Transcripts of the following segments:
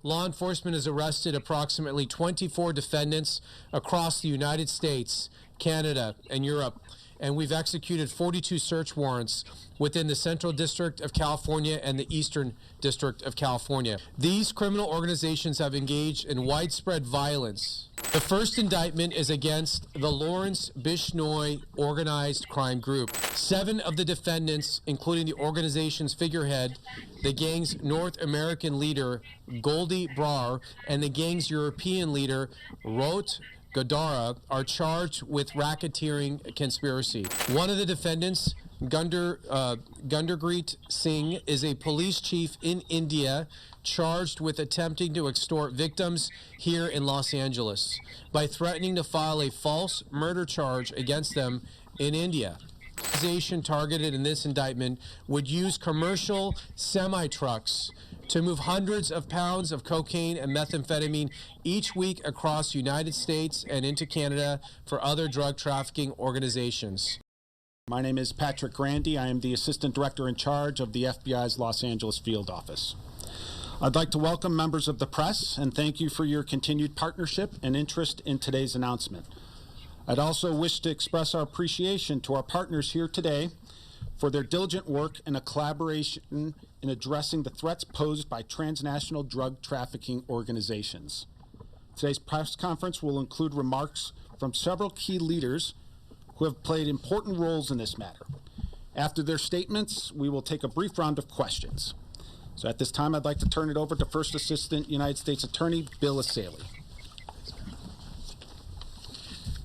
law enforcement has arrested approximately 24 defendants across the United States, Canada, and Europe, and we've executed 42 search warrants within the Central District of California and the Eastern District of California. These criminal organizations have engaged in widespread violence. The first indictment is against the Lawrence Bishnoi organized crime group. 7 of the defendants, including the organization's figurehead, the gang's North American leader, Goldie Brar, and the gang's European leader, Rot Gadara, are charged with racketeering conspiracy. One of the defendants, Gunderpreet Singh, is a police chief in India charged with attempting to extort victims here in Los Angeles by threatening to file a false murder charge against them in India. The organization targeted in this indictment would use commercial semi-trucks to move hundreds of pounds of cocaine and methamphetamine each week across the United States and into Canada for other drug trafficking organizations. My name is Patrick Grandy. I am the Assistant Director in charge of the FBI's Los Angeles Field Office. I'd like to welcome members of the press and thank you for your continued partnership and interest in today's announcement. I'd also wish to express our appreciation to our partners here today for their diligent work and a collaboration in addressing the threats posed by transnational drug trafficking organizations. Today's press conference will include remarks from several key leaders who have played important roles in this matter. After their statements, we will take a brief round of questions. So at this time, I'd like to turn it over to First Assistant United States Attorney Bill Asaley.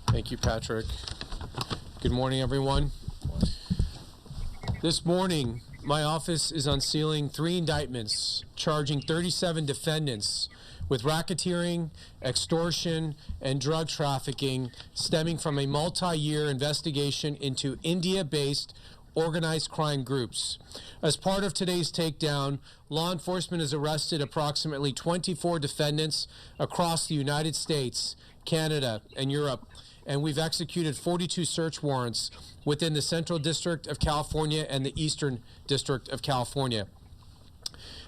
Thank you, Patrick. Good morning, everyone. This morning, my office is unsealing 3 indictments charging 37 defendants with racketeering, extortion, and drug trafficking stemming from a multi-year investigation into India-based organized crime groups. As part of today's takedown, law enforcement has arrested approximately 24 defendants across the United States, Canada, and Europe, and we've executed 42 search warrants within the Central District of California and the Eastern District of California.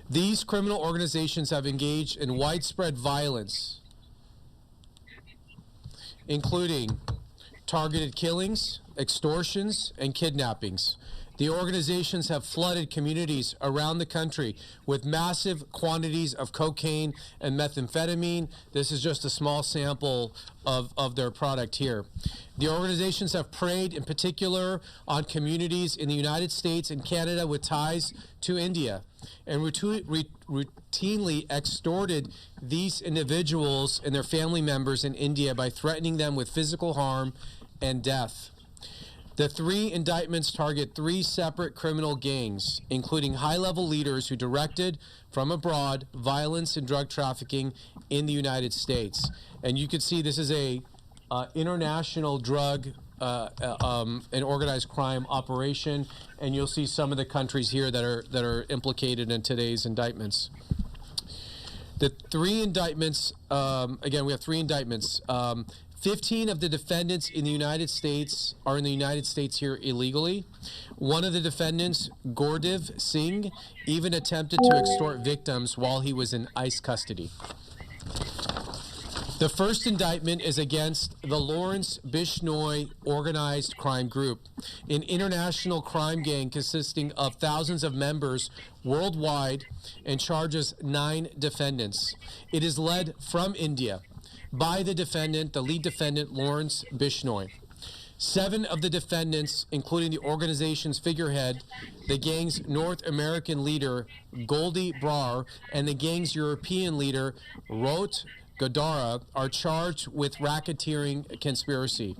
These criminal organizations have engaged in widespread violence, including targeted killings, extortions, and kidnappings. The organizations have flooded communities around the country with massive quantities of cocaine and methamphetamine. This is just a small sample of their product here. The organizations have preyed in particular on communities in the United States and Canada with ties to India and routinely extorted these individuals and their family members in India by threatening them with physical harm and death. The 3 indictments target 3 separate criminal gangs, including high-level leaders who directed from abroad violence and drug trafficking in the United States. And you can see this is a international drug and organized crime operation, and you'll see some of the countries here that are implicated in today's indictments. The 3 indictments, again, we have 3 indictments. 15 of the defendants in the United States are in the United States here illegally. One of the defendants, Gurdeep Singh, even attempted to extort victims while he was in ICE custody. The first indictment is against the Lawrence Bishnoi organized crime group, an international crime gang consisting of thousands of members worldwide, and charges 9 defendants. It is led from India by the defendant, the lead defendant, Lawrence Bishnoi. 7 of the defendants, including the organization's figurehead, the gang's North American leader, Goldie Brar, and the gang's European leader, Rot Gadara, are charged with racketeering conspiracy.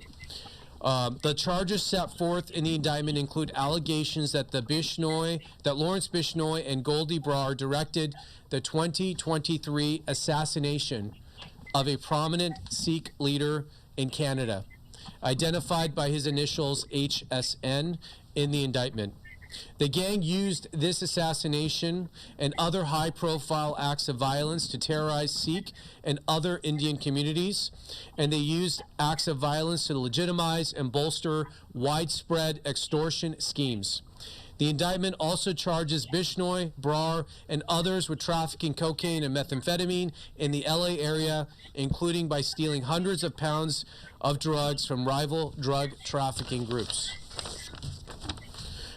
The charges set forth in the indictment include allegations that Lawrence Bishnoi and Goldie Brar directed the 2023 assassination of a prominent Sikh leader in Canada, identified by his initials HSN in the indictment. The gang used this assassination and other high-profile acts of violence to terrorize Sikh and other Indian communities, and they used acts of violence to legitimize and bolster widespread extortion schemes. The indictment also charges Bishnoi, Brar, and others with trafficking cocaine and methamphetamine in the LA area, including by stealing hundreds of pounds of drugs from rival drug trafficking groups.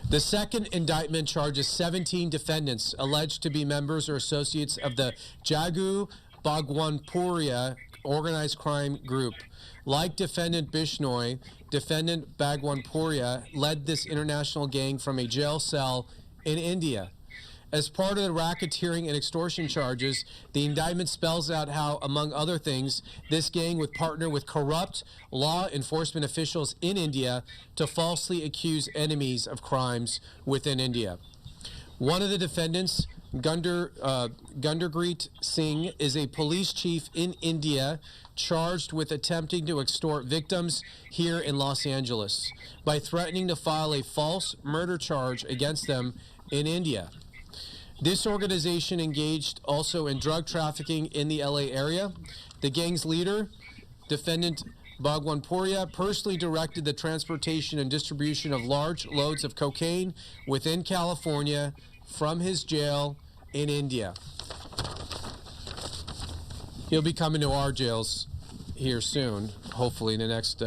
The second indictment charges 17 defendants alleged to be members or associates of the Jagu Bhagwanpuria organized crime group. Like defendant Bishnoi, defendant Bhagwanpuria led this international gang from a jail cell in India. As part of the racketeering and extortion charges, the indictment spells out how, among other things, this gang would partner with corrupt law enforcement officials in India to falsely accuse enemies of within India. One of the defendants, Gunderpreet Singh, is a police chief in India charged with attempting to extort victims here in Los Angeles by threatening to file a false murder charge against them in India. This organization engaged also in drug trafficking in the LA area. The gang's leader, defendant Bhagwanpuria, personally directed the transportation and distribution of large loads of cocaine within California from his jail in India. He'll be coming to our jails here soon, hopefully in the next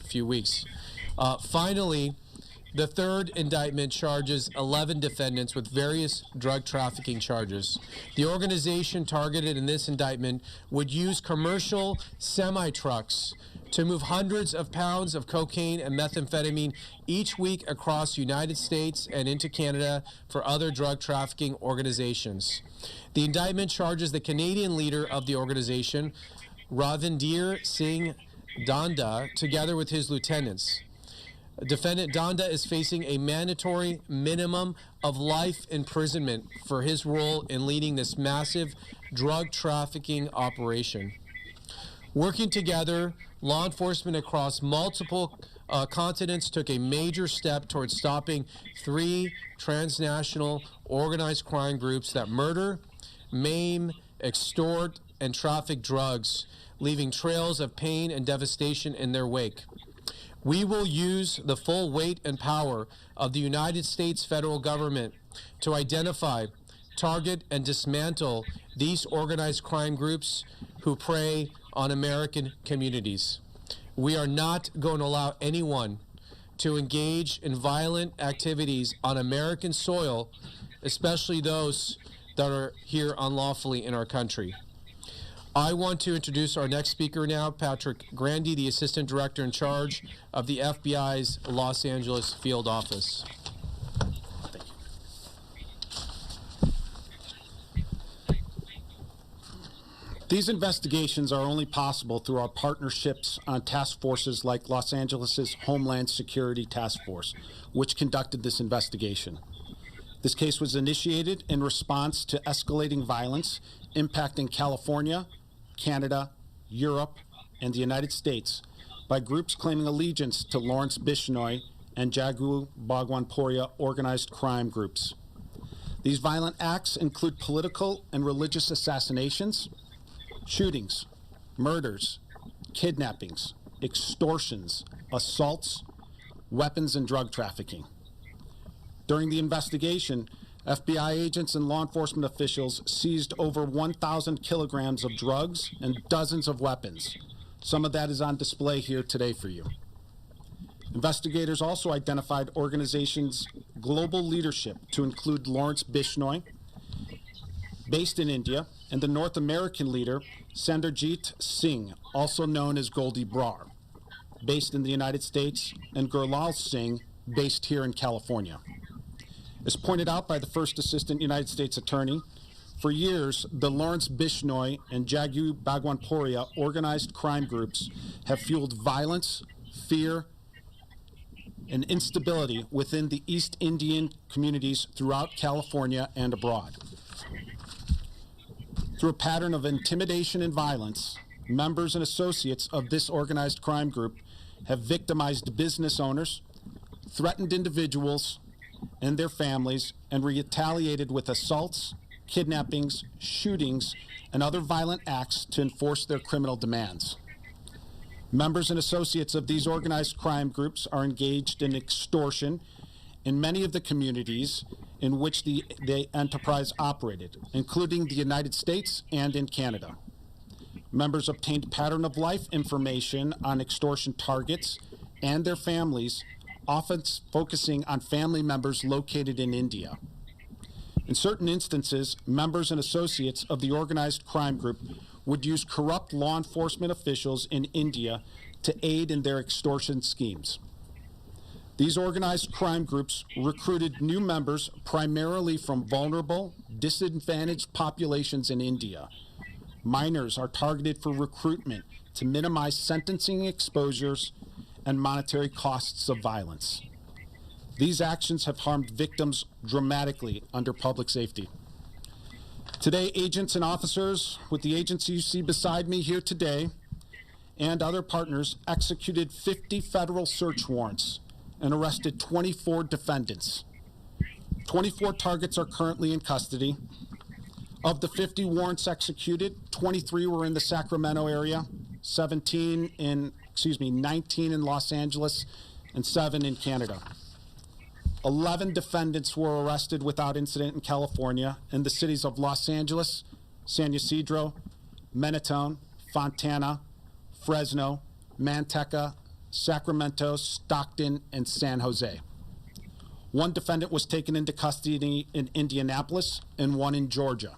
few weeks. Finally, the third indictment charges 11 defendants with various drug trafficking charges. The organization targeted in this indictment would use commercial semi-trucks to move hundreds of pounds of cocaine and methamphetamine each week across the United States and into Canada for other drug trafficking organizations. The indictment charges the Canadian leader of the organization, Ravindir Singh Danda, together with his lieutenants. Defendant Danda is facing a mandatory minimum of life imprisonment for his role in leading this massive drug trafficking operation. Working together, law enforcement across multiple continents took a major step towards stopping 3 transnational organized crime groups that murder, maim, extort, and traffic drugs, leaving trails of pain and devastation in their wake. We will use the full weight and power of the United States federal government to identify, target, and dismantle these organized crime groups who prey on American communities. We are not going to allow anyone to engage in violent activities on American soil, especially those that are here unlawfully in our country. I want to introduce our next speaker now, Patrick Grandy, the Assistant Director in charge of the FBI's Los Angeles Field Office. Thank you. These investigations are only possible through our partnerships on task forces like Los Angeles' Homeland Security Task Force, which conducted this investigation. This case was initiated in response to escalating violence impacting California, Canada, Europe, and the United States by groups claiming allegiance to Lawrence Bishnoi and Jagu Bhagwanpuria organized crime groups. These violent acts include political and religious assassinations, shootings, murders, kidnappings, extortions, assaults, weapons, and drug trafficking. During the investigation, FBI agents and law enforcement officials seized over 1,000 kilograms of drugs and dozens of weapons. Some of that is on display here today for you. Investigators also identified organizations' global leadership to include Lawrence Bishnoi, based in India, and the North American leader, Sanderjeet Singh, also known as Goldie Brar, based in the United States, and Gurlal Singh, based here in California. As pointed out by the First Assistant United States Attorney, for years, the Lawrence Bishnoi and Jagu Bhagwanpuria organized crime groups have fueled violence, fear, and instability within the East Indian communities throughout California and abroad. Through a pattern of intimidation and violence, members and associates of this organized crime group have victimized business owners, threatened individuals and their families, and retaliated with assaults, kidnappings, shootings, and other violent acts to enforce their criminal demands. Members and associates of these organized crime groups are engaged in extortion in many of the communities in which the enterprise operated, including the United States and in Canada. Members obtained pattern of life information on extortion targets and their families, often focusing on family members located in India. In certain instances, members and associates of the organized crime group would use corrupt law enforcement officials in India to aid in their extortion schemes. These organized crime groups recruited new members primarily from vulnerable, disadvantaged populations in India. Minors are targeted for recruitment to minimize sentencing exposures and monetary costs of violence. These actions have harmed victims dramatically under public safety. Today, agents and officers with the agency you see beside me here today and other partners executed 50 federal search warrants and arrested 24 defendants. 24 targets are currently in custody. Of the 50 warrants executed, 23 were in the Sacramento area, 19 in Los Angeles, and 7 in Canada. 11 defendants were arrested without incident in California in the cities of Los Angeles, San Ysidro, Mentone, Fontana, Fresno, Manteca, Sacramento, Stockton, and San Jose. 1 defendant was taken into custody in Indianapolis and 1 in Georgia.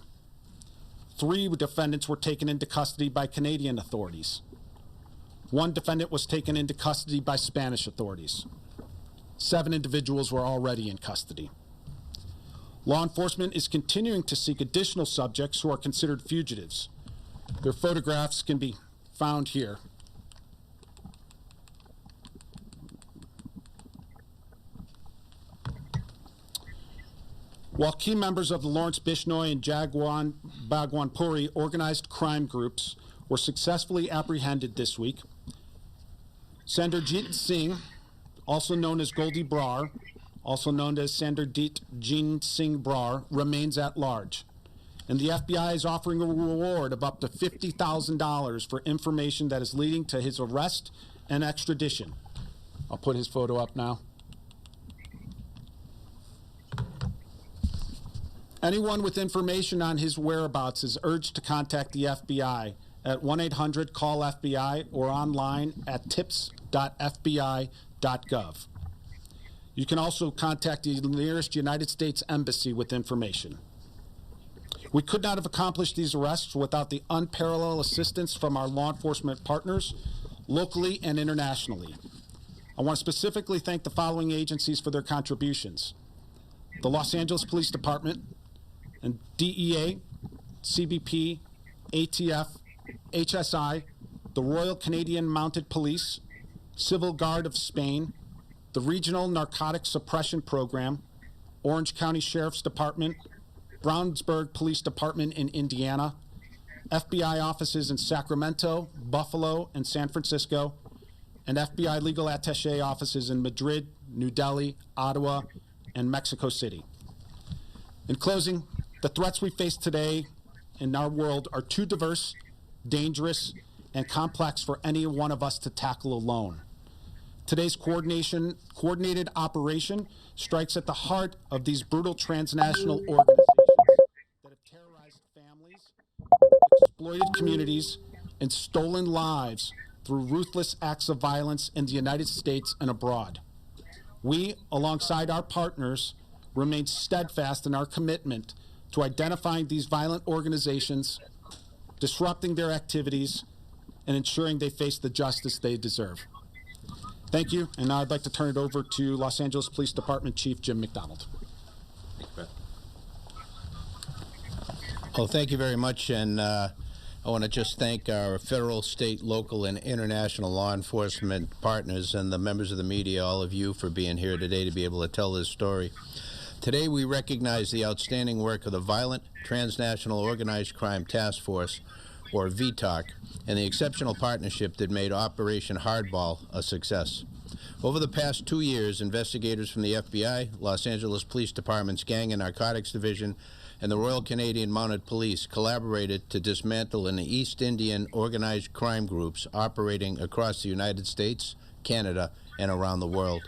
3 defendants were taken into custody by Canadian authorities. 1 defendant was taken into custody by Spanish authorities. 7 individuals were already in custody. Law enforcement is continuing to seek additional subjects who are considered fugitives. Their photographs can be found here. While key members of the Lawrence Bishnoi and Jagwan Bhagwanpuri organized crime groups were successfully apprehended this week, Sanderjeet Singh, also known as Goldie Brar, also known as Sanderjeet Jeen Singh Brar, remains at large. And the FBI is offering a reward of up to $50,000 for information that is leading to his arrest and extradition. I'll put his photo up now. Anyone with information on his whereabouts is urged to contact the FBI at 1-800-CALL-FBI or online at tips.fbi.gov. You can also contact the nearest United States Embassy with information. We could not have accomplished these arrests without the unparalleled assistance from our law enforcement partners, locally and internationally. I want to specifically thank the following agencies for their contributions: the Los Angeles Police Department and DEA, CBP, ATF, HSI, the Royal Canadian Mounted Police, Civil Guard of Spain, the Regional Narcotics Suppression Program, Orange County Sheriff's Department, Brownsburg Police Department in Indiana, FBI offices in Sacramento, Buffalo, and San Francisco, and FBI legal attaché offices in Madrid, New Delhi, Ottawa, and Mexico City. In closing, the threats we face today in our world are too diverse, dangerous, and complex for any one of us to tackle alone. Today's coordinated operation strikes at the heart of these brutal transnational organizations that have terrorized families, exploited communities, and stolen lives through ruthless acts of violence in the United States and abroad. We, alongside our partners, remain steadfast in our commitment to identifying these violent organizations, disrupting their activities, and ensuring they face the justice they deserve. Thank you, and now I'd like to turn it over to Los Angeles Police Department Chief Jim McDonald. Well, thank you very much, and I want to just thank our federal, state, local, and international law enforcement partners and the members of the media, all of you, for being here today to be able to tell this story. Today, we recognize the outstanding work of the Violent Transnational Organized Crime Task Force, or VTOC, and the exceptional partnership that made Operation Hardball a success. Over the past 2 years, investigators from the FBI, Los Angeles Police Department's Gang and Narcotics Division, and the Royal Canadian Mounted Police collaborated to dismantle an East Indian organized crime groups operating across the United States, Canada, and around the world.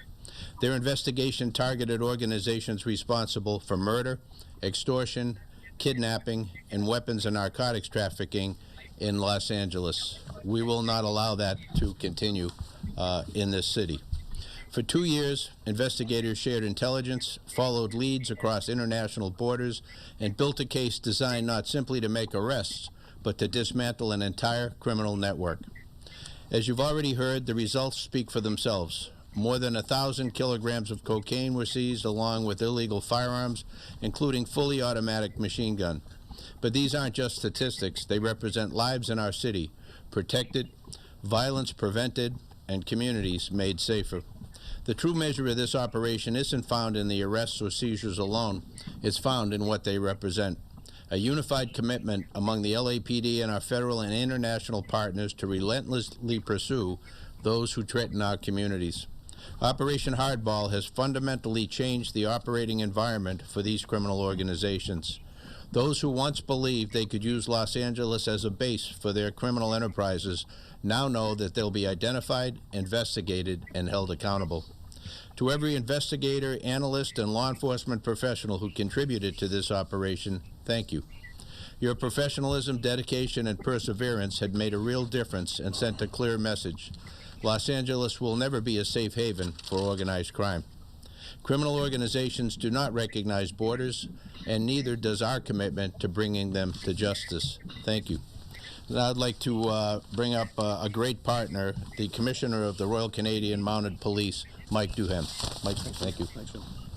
Their investigation targeted organizations responsible for murder, extortion, kidnapping, and weapons and narcotics trafficking in Los Angeles. We will not allow that to continue in this city. For 2 years, investigators shared intelligence, followed leads across international borders, and built a case designed not simply to make arrests, but to dismantle an entire criminal network. As you've already heard, the results speak for themselves. More than 1,000 kilograms of cocaine were seized, along with illegal firearms, including fully automatic machine gun. But these aren't just statistics. They represent lives in our city, protected, violence prevented, and communities made safer. The true measure of this operation isn't found in the arrests or seizures alone. It's found in what they represent. A unified commitment among the LAPD and our federal and international partners to relentlessly pursue those who threaten our communities. Operation Hardball has fundamentally changed the operating environment for these criminal organizations. Those who once believed they could use Los Angeles as a base for their criminal enterprises now know that they'll be identified, investigated, and held accountable. To every investigator, analyst, and law enforcement professional who contributed to this operation, thank you. Your professionalism, dedication, and perseverance had made a real difference and sent a clear message. Los Angeles will never be a safe haven for organized crime. Criminal organizations do not recognize borders, and neither does our commitment to bringing them to justice. Thank you. Now I'd like to bring up a great partner, the Commissioner of the Royal Canadian Mounted Police, Mike Duhem. Mike, thank you.